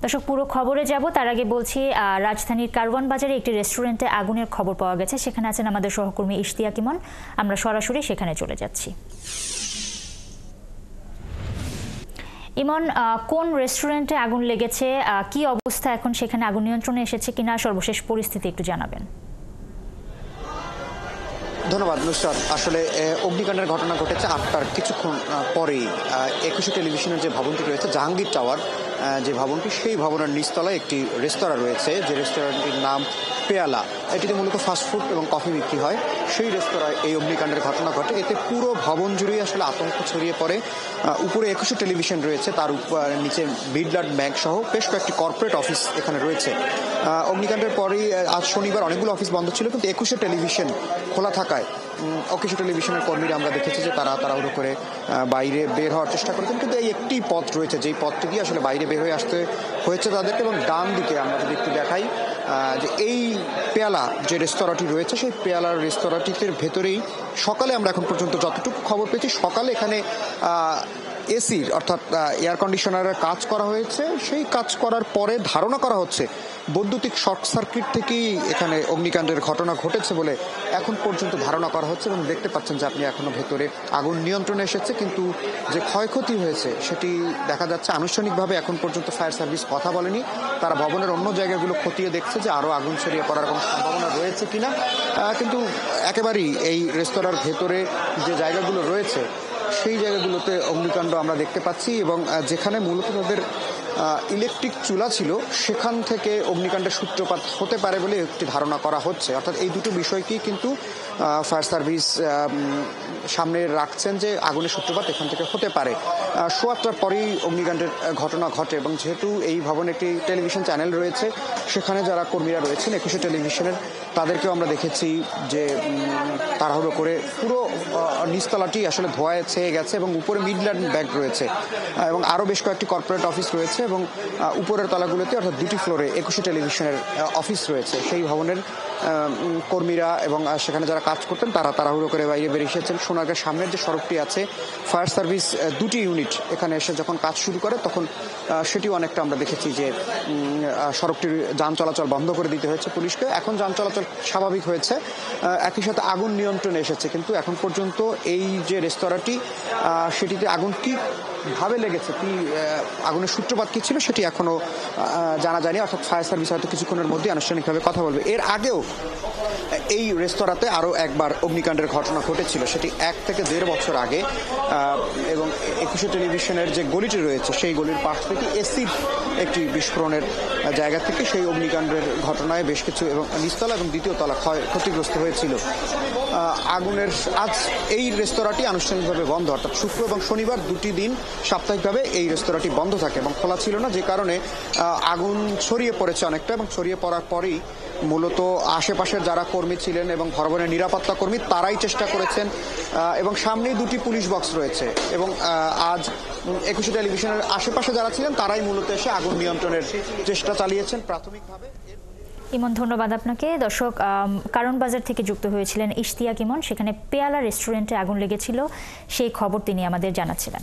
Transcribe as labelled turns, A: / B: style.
A: দর্শক পুরো খবরে যাব তার আগে বলছি রাজধানীর কারওয়ান বাজারে একটি রেস্টুরেন্টে আগুনের খবর পাওয়া গেছে। সেখানে আছেন আমাদের সহকর্মী ইশতিয়াক ইমন। আমরা সরাসরি সেখানে চলে যাচ্ছি। ইমন, কোন রেস্টুরেন্টে আগুন লেগেছে, কি অবস্থা এখন, সেখানে আগুন নিয়ন্ত্রণে এসেছে কিনা, সর্বশেষ পরিস্থিতি একটু জানাবেন।
B: ধন্যবাদ নুসরাত। আসলে অগ্নিকাণ্ডের ঘটনা ঘটেছে ৮টার কিছুক্ষণ পরেই ২১শে টেলিভিশনের যে ভবনটি রয়েছে জাহাঙ্গীর টাওয়ার, যে ভবনটি, সেই ভবনের নিচতলায় একটি রেস্তোরাঁ রয়েছে, যে রেস্তোরাঁটির নাম পেয়ালা। এটিতে মূলত ফাস্টফুড এবং কফি বিক্রি হয়। সেই রেস্তোরাঁয় এই অগ্নিকাণ্ডের ঘটনা ঘটে। এতে পুরো ভবন জুড়েই আসলে আতঙ্ক ছড়িয়ে পড়ে। উপরে ২১শে টেলিভিশন রয়েছে, তার নিচে বিড়লাট ব্যাংক সহ বেশ কয়েকটি কর্পোরেট অফিস এখানে রয়েছে। অগ্নিকাণ্ডের পরেই আজ শনিবার অনেকগুলো অফিস বন্ধ ছিল, কিন্তু ২১শে টেলিভিশন খোলা থাকায় ২১শে টেলিভিশনের কর্মীরা আমরা দেখেছি যে তারা তাড়াহুড়ো করে বাইরে বের হওয়ার চেষ্টা করেছেন, কিন্তু এই একটি পথ রয়েছে যেই পথটি দিয়ে আসলে বাইরে বের হয়ে আসতে হয়েছে তাদেরকে। এবং ডান দিকে আমরা যদি একটু দেখাই যে এই পেয়ালা যে রেস্তোরাঁটি রয়েছে, সেই পেয়ালার রেস্তোরাঁটিতে ভেতরেই সকালে আমরা এখন পর্যন্ত যতটুকু খবর পেয়েছি, সকালে এখানে এসির অর্থাৎ এয়ার কন্ডিশনারের কাজ করা হয়েছে। সেই কাজ করার পরে ধারণা করা হচ্ছে বৈদ্যুতিক শর্ট সার্কিট থেকেই এখানে অগ্নিকাণ্ডের ঘটনা ঘটেছে বলে এখন পর্যন্ত ধারণা করা হচ্ছে। এবং দেখতে পাচ্ছেন যে আপনি এখনো ভেতরে আগুন নিয়ন্ত্রণে এসেছে, কিন্তু যে ক্ষয়ক্ষতি হয়েছে সেটি দেখা যাচ্ছে আনুষ্ঠানিকভাবে এখন পর্যন্ত ফায়ার সার্ভিস কথা বলেনি। তারা ভবনের অন্য জায়গাগুলো খতিয়ে দেখছে যে আরও আগুন ছড়িয়ে পড়ার কোনো সম্ভাবনা রয়েছে কিনা। কিন্তু একেবারেই এই রেস্তোরাঁর ভেতরে যে জায়গাগুলো রয়েছে সেই জায়গাগুলোতে অগ্নিকাণ্ড আমরা দেখতে পাচ্ছি। এবং যেখানে মূলত তাদের ইলেকট্রিক চুলা ছিল, সেখান থেকে অগ্নিকাণ্ডের সূত্রপাত হতে পারে বলে একটি ধারণা করা হচ্ছে। অর্থাৎ এই দুটো বিষয়কেই কিন্তু ফায়ার সার্ভিস সামনে রাখছেন যে আগুনের সূত্রপাত এখান থেকে হতে পারে। ৮:১০টার পরেই অগ্নিকাণ্ডের ঘটনা ঘটে। এবং যেহেতু এই ভবনে একটি টেলিভিশন চ্যানেল রয়েছে, সেখানে যারা কর্মীরা রয়েছেন ২১শে টেলিভিশনের, তাদেরকেও আমরা দেখেছি যে তাড়াহুড়ো করে পুরো নিচতলাটি আসলে ধোঁয়ায় ছেয়ে গেছে এবং উপরে মিডল্যান্ড ব্যাংক রয়েছে এবং আরও বেশ কয়েকটি কর্পোরেট অফিস রয়েছে। এবং উপরের তলাগুলোতে অর্থাৎ দুটি ফ্লোরে ২১শে টেলিভিশনের অফিস রয়েছে। সেই ভবনের কর্মীরা এবং সেখানে যারা কাজ করতেন তারা তাড়াহুড়ো করে বাইরে বেরিয়ে এসেছেন। সোনারগাঁ সামনের যে সড়কটি আছে, ফায়ার সার্ভিস দুটি ইউনিট এখানে এসে যখন কাজ শুরু করে তখন সেটিও অনেকটা আমরা দেখেছি যে সড়কটির যান চলাচল বন্ধ করে দিতে হয়েছে পুলিশকে। এখন যান চলাচল স্বাভাবিক হয়েছে, একই সাথে আগুন নিয়ন্ত্রণে এসেছে। কিন্তু এখন পর্যন্ত এই যে রেস্তোরাঁটি, সেটিতে আগুন কীভাবে লেগেছে, কি আগুনের সূত্রপাত কী ছিল, সেটি এখনও জানা যায়নি। অর্থাৎ ফায়ার সার্ভিস হয়তো কিছুক্ষণের মধ্যে আনুষ্ঠানিকভাবে কথা বলবে। এর আগেও এই রেস্তোরাঁতে আরও একবার অগ্নিকাণ্ডের ঘটনা ঘটেছিল, সেটি ১ থেকে ১.৫ বছর আগে। এবং ২১শে টেলিভিশনের যে গলিটি রয়েছে, সেই গলির পাশ থেকে এসির একটি বিস্ফোরণের জায়গা থেকে সেই অগ্নিকাণ্ডের ঘটনায় বেশ কিছু এবং নিচতলা এবং দ্বিতীয় তলা ক্ষতিগ্রস্ত হয়েছিল। আগুনের আজ এই রেস্তোরাঁটি আনুষ্ঠানিকভাবে বন্ধ, অর্থাৎ শুক্র এবং শনিবার দুটি দিন সাপ্তাহিকভাবে এই রেস্তোরাঁটি বন্ধ থাকে এবং খোলা ছিল না, যে কারণে আগুন ছড়িয়ে পড়েছে অনেকটা। এবং ছড়িয়ে পড়ার পরেই মূলত আশেপাশের যারা কর্মী ছিলেন এবং ভবনের নিরাপত্তা কর্মী, তারাই চেষ্টা করেছেন। এবং সামনেই দুটি পুলিশ বক্স রয়েছে এবং আজ ২১শে টেলিভিশনের আশেপাশে যারা ছিলেন তারাই মূলত এসে আগুন নিয়ন্ত্রণের চেষ্টা চালিয়েছেন প্রাথমিকভাবে।
A: ইমন, ধন্যবাদ আপনাকে। দর্শক, কারওয়ান বাজার থেকে যুক্ত হয়েছিলেন ইশতিয়াক ইমন। সেখানে পেয়ালা রেস্টুরেন্টে আগুন লেগেছিল, সেই খবর তিনি আমাদের জানাচ্ছিলেন।